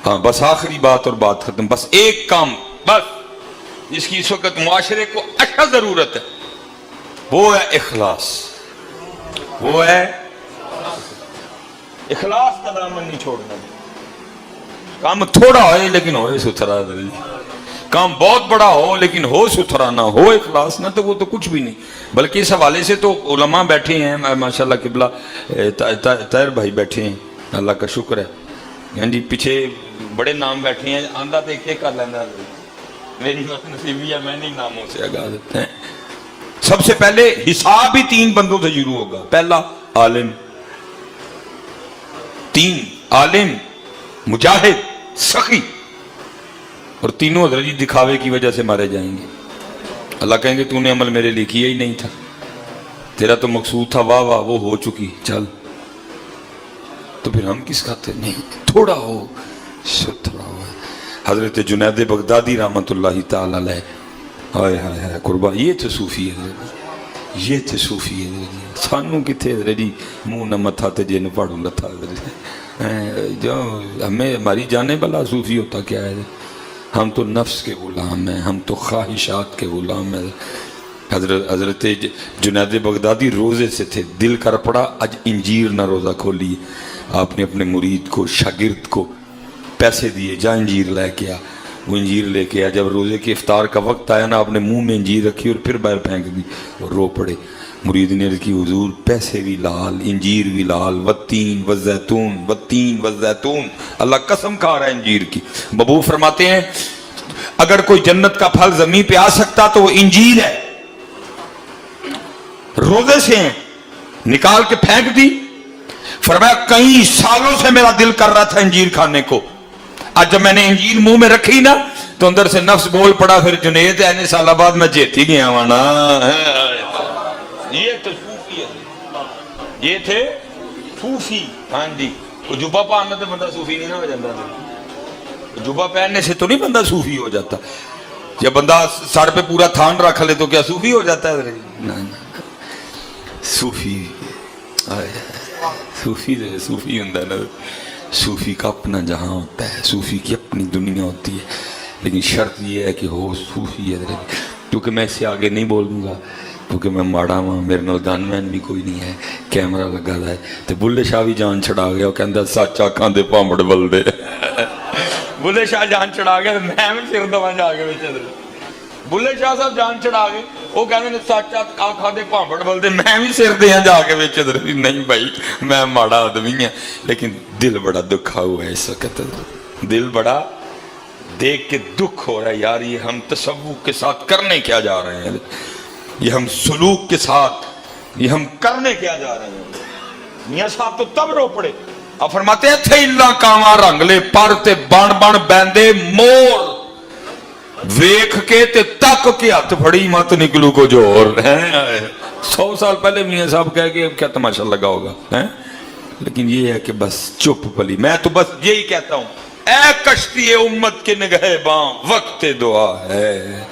ہاں بس آخری بات اور بات ختم. بس ایک کام بس جس کی اس وقت معاشرے کو اچھا ضرورت ہے وہ ہے اخلاص. وہ ہے اخلاص کا دامن نہیں چھوڑنا. کام تھوڑا ہوئے لیکن ہوئے ستھرا. کام بہت بڑا ہو لیکن ہو ستھرا نہ ہو اخلاص نہ تو وہ تو کچھ بھی نہیں. بلکہ اس حوالے سے تو علماء بیٹھے ہیں ماشاءاللہ قبلہ طاہر بھائی بیٹھے ہیں اللہ کا شکر ہے. ہاں جی پیچھے بڑے نام بیٹھے ہیں آندہ تو ایک کر لینا میری نصیبی ہے میں نہیں ناموں سے آگاہ دیتے ہیں. سب سے پہلے حساب ہی 3 بندوں سے شروع ہوگا. پہلا عالم, 3 عالم مجاہد سخی, اور تینوں حضرت جی دکھاوے کی وجہ سے مارے جائیں گے. اللہ کہیں گے تو نے عمل میرے لیے کیا ہی نہیں تھا, تیرا تو مقصود تھا واہ واہ وہ ہو چکی چل. تو پھر ہم کس کا تھے؟ نہیں تھوڑا ہو ستھرا ہو. حضرت جنید بغدادی رحمت اللہ تعالی علیہ ہائے ہائے ہائے قربا یہ تھے صوفی ہے. یہ تھے صوفی ہے. سانوں کتنے حضرت جی منہ نہ متھا تے جن پڑھوں گا تھا جو ہمیں ہماری جانے بلا صوفی ہوتا کیا ہے. ہم تو نفس کے غلام ہیں, ہم تو خواہشات کے غلام ہیں. حضرت جنید بغدادی روزے سے تھے, دل کر پڑا آج انجیر نہ روزہ کھولی. آپ نے اپنے مرید کو شاگرد کو پیسے دیے جا انجیر لے کے آ. وہ انجیر لے کے آ. جب روزے کے افطار کا وقت آیا نا آپ نے منہ میں انجیر رکھی اور پھر باہر پھینک دی اور رو پڑے. مرید نے عرض کی حضور پیسے بھی لال انجیر بھی لال والتین والزیتون والتین والزیتون. اللہ قسم کھا رہا ہے انجیر کی. مبوب فرماتے ہیں اگر کوئی جنت کا پھل زمین پہ آ سکتا تو وہ انجیر ہے. روزے سے ہیں نکال کے پھینک دی. فرمایا کئی سالوں سے میرا دل کر رہا تھا انجیر کھانے کو, آج جب میں نے انجیر منہ میں رکھی نا تو اندر سے نفس بول پڑا پھر جنید اینے سالہ بعد میں جیتی گیا ہوں نا. یہ تو صوفی ہے, یہ تھے صوفی. ہاں جی جبہ پہننا تو بندہ صوفی نہیں نہ ہو جاتا. جبہ پہننے سے تو نہیں بندہ صوفی ہو جاتا. جب بندہ سر پہ پورا تھان رکھ لے تو کیا صوفی ہو جاتا ہے؟ صوفی صوفی صوفی ہوتا ہے نا. صوفی کا اپنا جہاں ہوتا ہے, صوفی کی اپنی دنیا ہوتی ہے. لیکن شرط یہ ہے کہ ہو صوفی ہے. کیونکہ میں اس سے آگے نہیں بولوں گا کیونکہ میں ماڑا ہوں, میرے نال گن مین بھی کوئی نہیں ہے, کیمرہ لگا ہے. تو بلے شاہ بھی جان چھڑا گیا, وہ کہندا سچ آکھاں دے پامڑ بلدے. بلے شاہ جان چھڑا گیا, میں بھی سر دواں جا کے وچ. بلے شاہ صاحب جان چھڑا گئے, وہ کہندے نے سچ آکھاں دے پامڑ بلدے, میں بھی سر دیاں جا کے وچ. نہیں بھائی میں ماڑا آدمی ہوں, لیکن دل بڑا دکھا ہوا ہے اس وقت. دل بڑا دیکھ کے دکھ ہو رہا ہے یار, یہ ہم تصوف کے ساتھ کرنے کیا جا رہے ہیں, یہ ہم سلوک کے ساتھ یہ ہم کرنے کیا جا رہے ہیں. میاں صاحب تو تب رو پڑے. اب فرماتے ہیں تھے اللہ کاواں رنگ لے پر تے بن بن بیندے مور, ویکھ کے تے تک کے ہاتھ پھڑی مت نکلو کو جور. 100 سال پہلے میاں صاحب کہہ کے کیا تماشا لگا ہوگا. لیکن یہ ہے کہ بس چپ پلی. میں تو بس یہی کہتا ہوں اے کشتی امت کے نگہباں وقت دعا ہے.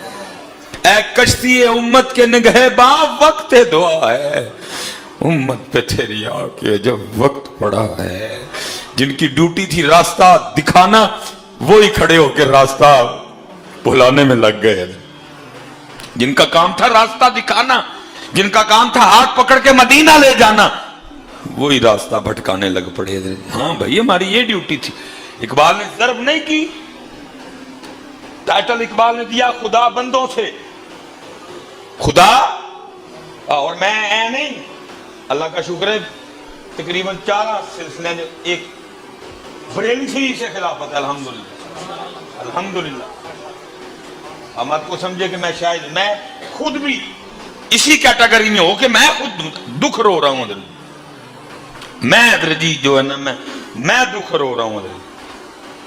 اے کشتی امت کے نگہباں وقت دعا ہے. امت پہ تیری آ کے جب وقت پڑا ہے. جن کی ڈیوٹی تھی راستہ دکھانا وہی کھڑے ہو کے راستہ بھلانے میں لگ گئے. جن کا کام تھا راستہ دکھانا, جن کا کام تھا ہاتھ پکڑ کے مدینہ لے جانا, وہی راستہ بھٹکانے لگ پڑے. ہاں بھائی ہماری یہ ڈیوٹی تھی. اقبال نے ضرب نہیں کی, ٹائٹل اقبال نے دیا خدا بندوں سے. خدا اور میں اے نہیں. اللہ کا شکر ہے تقریباً 4 سلسلے جو ایک بریلی شریف سے خلافت ہے الحمدللہ الحمدللہ. ہمت کو سمجھے کہ میں شاید میں خود بھی اسی کیٹیگری میں ہو کہ میں خود دکھ رو رہا ہوں. میں حضرت جی جو ہے نا میں دکھ رو رہا ہوں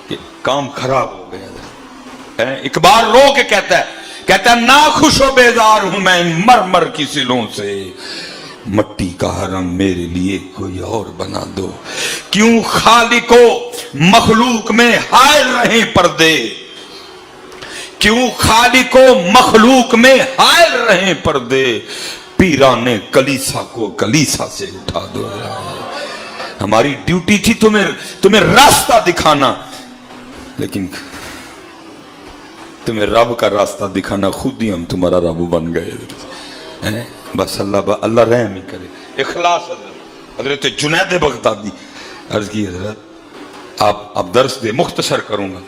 کہ کام خراب ہو گیا. اقبال رو کے کہتا ہے ناخوش و بیزار ہوں میں ان مرمر کی سلوں سے, مٹی کا حرم میرے لیے کوئی اور بنا دو. کیوں خالق و مخلوق میں حائل رہیں پردے, کیوں خالق و مخلوق میں حائل رہیں پردے, پیران کلیسا کو کلیسا سے اٹھا دو. ہماری ڈیوٹی تھی تمہیں راستہ دکھانا, लेकिन तुम्हें रब का रास्ता दिखाना, खुद ही हम तुम्हारा रब बन गए हैं। बस अल्लाह रहम ही करे। इखलास हजरत जुनैद बगदादी अर्ज की, हजरत आप दर्स दे, मुख्तसर करूंगा।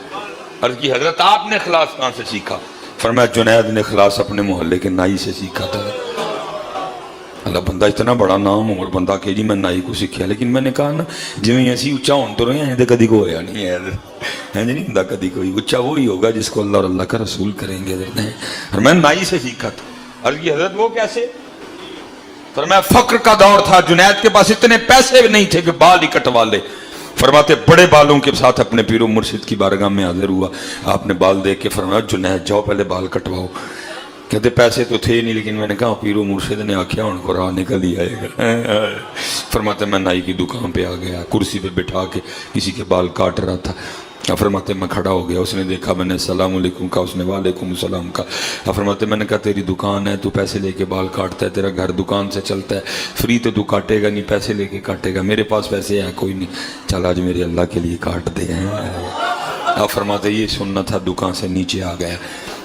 अर्ज की, हजरत आपने इखलास कहाँ से सीखा? फरमाया जुनैद ने इखलास अपने मोहल्ले के नाई से सीखा था। अल्लाह, बंदा इतना बड़ा नाम और बंदा के जी मैं नाई को सीखा, लेकिन मैंने कहा ना जिमें असी उच्चा होने तो रहे हैं तो कभी को होया नहीं है जी, नहीं होता कभी कोई उच्चा वो ही होगा जिसको अल्लाह और अल्लाह का रसूल करेंगे। और मैं नाई से सीखा था। अर्ज की, हजरत वो कैसे? फरमाया फक्र का दौर था, जुनैद के पास इतने पैसे नहीं थे कि बाल ही कटवा ले। फरमाते बड़े बालों के साथ अपने पीरो मुर्शिद की बारगाह में हाजिर हुआ। आपने बाल देख के फरमाया जुनैद जाओ पहले बाल कटवाओ। कहते पैसे तो थे नहीं, लेकिन मैंने कहा पीरो मुर्शिद ने आख्या हूँ कुरान निकल ही आएगा। फरमाते मैं नाई की दुकान पे आ गया, कुर्सी पे बिठा के किसी के बाल काट रहा था। फरमाते मैं खड़ा हो गया, उसने देखा, मैंने सलाम अलैकुम कहा, उसने वालेकुम सलाम कहा। फरमाते मैंने कहा तेरी दुकान है, तू पैसे लेके बाल काटता है, तेरा घर दुकान से चलता है, फ्री तो तू काटेगा नहीं, पैसे लेके काटेगा। मेरे पास पैसे हैं कोई नहीं, चल आज मेरे अल्लाह के लिए काट दे। अब फरमाते ये सुनना था, दुकान से नीचे आ गया,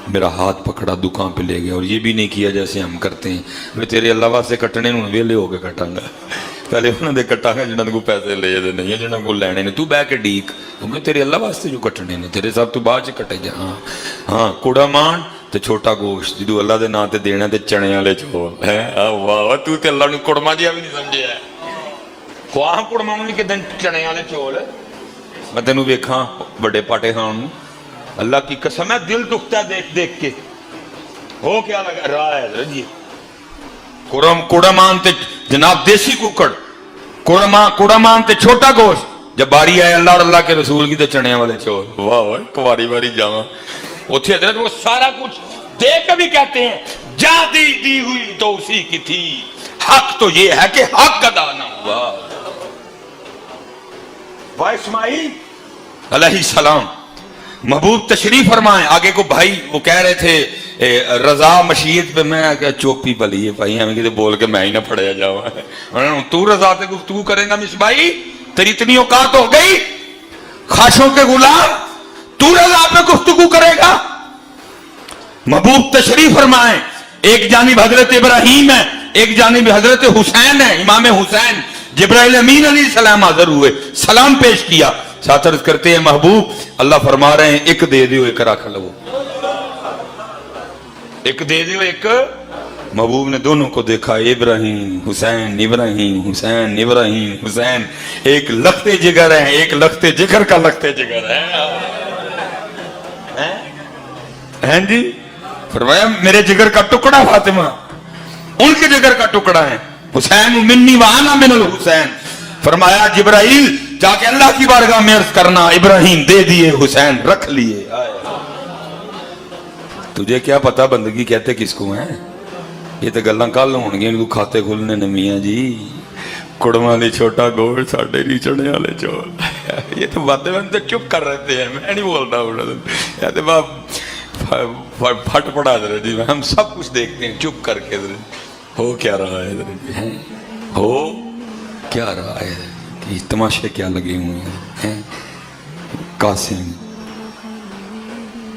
मेरा हाथ पकड़ा, दुकान पे ले गया। और ये भी नहीं किया जैसे हम करते हैं, वे तेरे अल्लाह वास्ते कटने हूँ वेले होके कटांगा, पहले उन्होंने कटांगा जिन्होंने को पैसे ले नहीं है, जिन्होंने को लैने ने, तू बह के डीक, क्योंकि तेरे अल्लाह वास्ते जो कटने ने, तेरे साथ तू बाद च कटे जा। हाँ हाँ, कुड़ा मान ते छोटा गोश्त जो अल्लाह के नाम ते देना, ते चने वाले चौल है। वाह, तू ते अल्लाह ने कुड़मा जिहा भी नहीं समझे, खुआ कुड़मा नहीं कि दिन चने वाले चौल। मैं तेन वेखा बड़े पाटे खान, अल्लाह की कसम है दिल दुखता है देख देख के। हो क्या लगा रहा है जी? कुड़मान ते जनाब देसी कुकड़, कुड़मान ते छोटा गोश्त। जब बारी आए अल्लाह और अल्लाह के रसूल की तो चने वाले चौल। वाह वाह, कुवारी वारी जावा उथे हजरत वो सारा कुछ दे के भी कहते हैं जा दी हुई तो उसी की थी, हक तो ये है कि हक अदा ना हुआ। वाह इस्माइल अलैहिस्सलाम महबूब तशरीफ फरमाए, आगे को भाई वो कह रहे थे रजा मशीयत पे, मैं क्या चोपी पली है भाई, हमें किसी बोल के मैं ही ना पढ़िया जाऊँ। तू रजा पे गुफ्तगू करेगा मिसबाई, तेरी इतनी औकात हो गई, खाशों के गुलाम, तू रजा पे गुफ्तगू करेगा? महबूब तशरीफ फरमाए, एक जानिब हजरत इब्राहिम है, एक जानिब हजरत हुसैन है, इमाम हुसैन। जिब्राइल अमीन अलैहिस्सलाम हाजिर हुए, सलाम पेश किया, साथ अर्ज करते हैं महबूब अल्लाह फरमा रहे हैं एक दे दो एक रख लो, एक दे दो एक। महबूब ने दोनों को देखा, इब्राहिम हुसैन, इब्राहिम हुसैन, इब्राहिम हुसैन, एक लखते जिगर है, एक लखते जिगर का लखते जिगर है जी। फरमाया मेरे जिगर का टुकड़ा फातिमा, उनके जिगर का टुकड़ा है। हुसैन मिन्नी व अना मिनल हुसैन। फरमाया जिब्राइल जाके अल्लाह की बारगाह में अर्ज करना, इब्राहिम दे दिए, हुसैन रख लिए। तुझे क्या पता बंदगी कहते किसको है? ये तो गल्लां कल होणगियां, तू खाते खुलने ने मियां जी, कुड़मा ने छोटा गोल साढ़े नहीं चढ़ने वाले चौल। ये तो बातें बनते चुप कर रहे थे, मैं नहीं बोलता या तो बाप फट पड़ा इधर जी, हम सब कुछ देखते हैं चुप करके। हो क्या रहा है इधर, हो क्या रहा है, कि तमाशे क्या लगे हुए हैं? कासिम,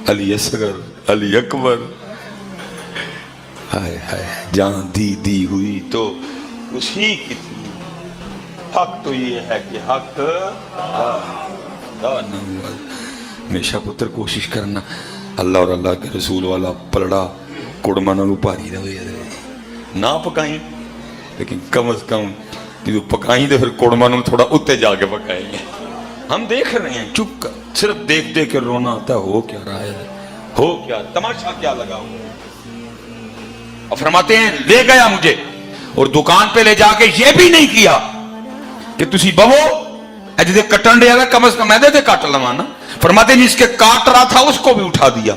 अली असगर, अली अकबर, हाय हाय, जहां दी हुई तो उसी की थी। हक तो ये है कि हक हमेशा पुत्र कोशिश करना अल्लाह और अल्लाह के रसूल वाला पलड़ा कुड़मा नालों भारी रहे ना पकाई, लेकिन कम से कम जो पकाई तो फिर कुड़मा नालों थोड़ा उत्ते जाके पकाएंगे। हम देख रहे हैं चुप कर, सिर्फ देख देख के रोना आता है। हो क्या रहा है, हो क्या तमाशा क्या लगा हुआ। और फरमाते हैं ले गया मुझे और दुकान पे ले जाके ये भी नहीं किया कि तुसी बवो अजे कटन रहा, कम से कम मैं दे काट लवा ना। फरमाते जिसके काट रहा था उसको भी उठा दिया,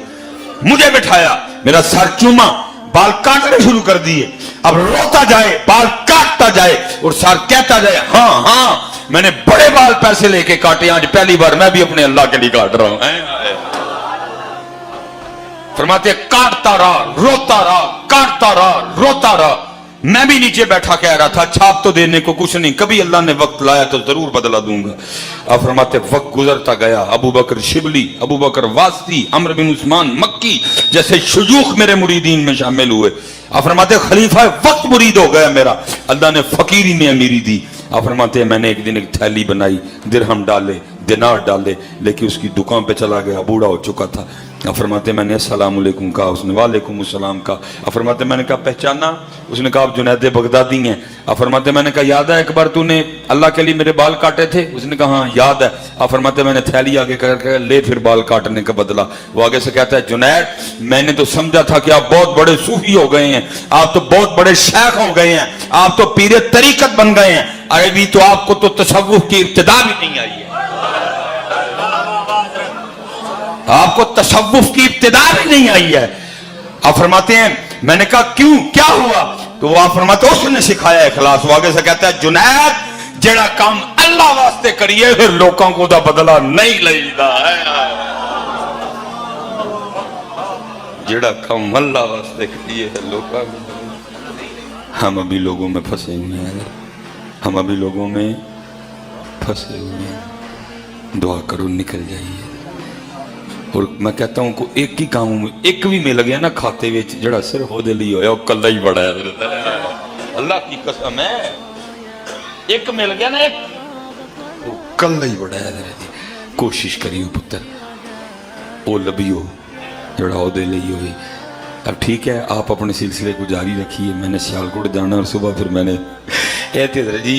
मुझे बिठाया, मेरा सर चूमा, बाल काटने शुरू कर दिए। अब रोता जाए, बाल काटता जाए और सर कहता जाए हाँ हाँ मैंने बड़े बाल पैसे लेके काटे, आज पहली बार मैं भी अपने अल्लाह के लिए काट रहा हूं। फरमाते काटता रहा, रोता रहा, काटता रहा, रोता रहा। मैं भी नीचे बैठा कह रहा था छाप तो देने को कुछ नहीं, कभी अल्लाह ने वक्त लाया तो जरूर बदला दूंगा। आप फरमाते वक्त गुजरता गया, अबू बकर शिबली, अबू बकर वास्ती, अमर बिन उस्मान मक्की जैसे शुयूख मेरे मुरीदीन में शामिल हुए। आप फरमाते खलीफा वक्त मुरीद हो गया मेरा, अल्लाह ने फकीरी में अमीरी दी। आप फरमाते मैंने एक दिन एक थैली बनाई, दिरहम डाले, दिनार डाले, लेकिन उसकी दुकान पे चला गया, बूढ़ा हो चुका था। आप फरमाते मैंने अस्सलाम वालेकुम कहा, उसने वालेकुम अस्सलाम कहा। आप फरमाते मैंने कहा पहचाना? उसने कहा आप जुनैद बगदादी हैं। आप फरमाते मैंने कहा याद है एक बार तूने अल्लाह के लिए मेरे बाल काटे थे? उसने कहा हाँ याद है। आप फरमाते मैंने थैली आगे करके ले फिर बाल काटने का बदला। वो आगे से कहता है जुनैद मैंने तो समझा था कि आप बहुत बड़े सूफी हो गए हैं, आप तो बहुत बड़े शेख हो गए हैं, आप तो पीरे तरीकत बन गए हैं, अरे भी तो आपको तो तसव्वुफ की इब्तिदा भी नहीं आई है, आपको तसव्वुफ की इब्तिदा भी नहीं आई है। आप फरमाते हैं मैंने कहा क्यों क्या हुआ? तो वो आप फरमाते उसने सिखाया इखलास। वो आगे से कहता है जुनैद जेड़ा काम अल्लाह वास्ते करिए फिर लोगों को दा बदला नहीं लईदा है, जेड़ा काम अल्लाह वास्ते करिए लोगों को। हम अभी लोगों में फंसे हुए हैं, हम अभी लोगों में फंसे हुए हैं। दुआ करो निकल जाइए। और मैं कहता हूं को एक ही काम एक भी मिल गया ना खाते विच जड़ा सिर्फ ओदे लिए होया वो कल्ला ही बड़ा है। अल्लाह की कसम है, एक मिल गया ना एक वो कल्ला ही बड़ा है। कोशिश करियो पुत्र वो लभियो जड़ा ओदे लिए होई। अब ठीक है आप अपने सिलसिले को जारी रखिए, मैंने सियालकोट जाना और सुबह फिर मैंने जी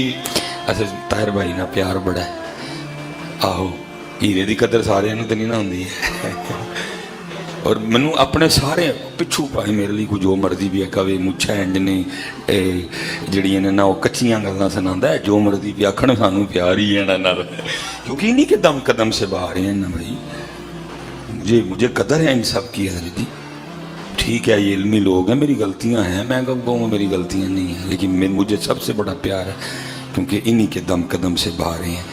अच्छा ताहिर भाई ना प्यार बड़ा है। आहो हीरे की कदर सारे तो नहीं ना होंदी है। और मैनू अपने सारे पिछू भाई मेरे लिए कुछ जो मर्जी भी है कवे मुच्छा इंज ने जड़ियां ने ना वो कच्चियां गल्लां सुनांदा है, जो मर्जी भी आखण सानू प्यार ही है ना, क्योंकि नहीं कि दम कदम से बाहर हैं ना भाई। मुझे कदर है इन सब की हजरत जी। ठीक है ये इल्मी लोग हैं, मेरी गलतियां हैं, मैं कहूँ मेरी गलतियां नहीं हैं, लेकिन मुझे सबसे बड़ा प्यार है क्योंकि इन्हीं के दम कदम से बाहर हैं।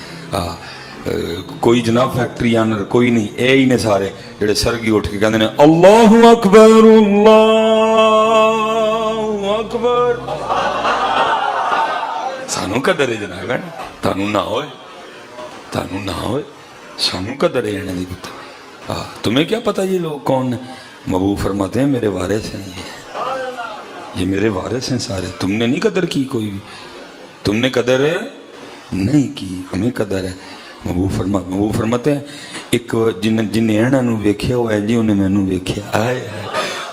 कोई जनाब फैक्ट्री आनर कोई नहीं, ए ही ने सारे जेड़े सरगी उठ के कहते हैं अल्लाहु अकबर अल्लाहु अकबर। सानू कदर है जनाब, तानू ना होए, तानू ना होए, सानू कदर है इन्हें दी पुत्र। तुम्हें क्या पता ये लोग कौन है? महबूब फरमाते हैं मेरे वारिस हैं, ये मेरे वारिस हैं सारे। तुमने नहीं कदर की कोई भी, तुमने कदर नहीं की, हमें कदर है। महबूब फरमाते हैं एक जिन्हें इन्होंने वेख्या हुआ है जी उन्हें मैनू वेख्या। आए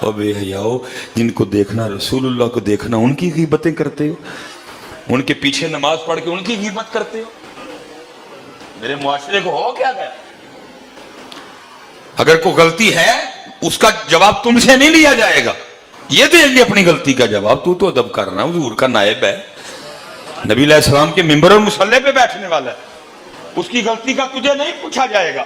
और बेहयाओ जिनको देखना रसूलुल्लाह को देखना उनकी ग़ीबतें करते हो, उनके पीछे नमाज पढ़ के उनकी ग़ीबत करते हो। मेरे मुआशरे को हो क्या गया? अगर कोई गलती है उसका जवाब तुमसे नहीं लिया जाएगा, ये देंगे अपनी गलती का जवाब। तू तो अदब करना, हुजूर का नायब है, नबी अलैहि सलाम के मिंबर और मुसल्ले पे बैठने वाला है, उसकी गलती का तुझे नहीं पूछा जाएगा,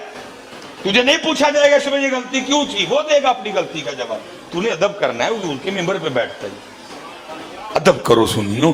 तुझे नहीं पूछा जाएगा इसमें ये गलती क्यों थी, वो देगा अपनी गलती का जवाब। तूने अदब करना है, हुजूर के मिंबर पे बैठता है। अदब करो सुनियो,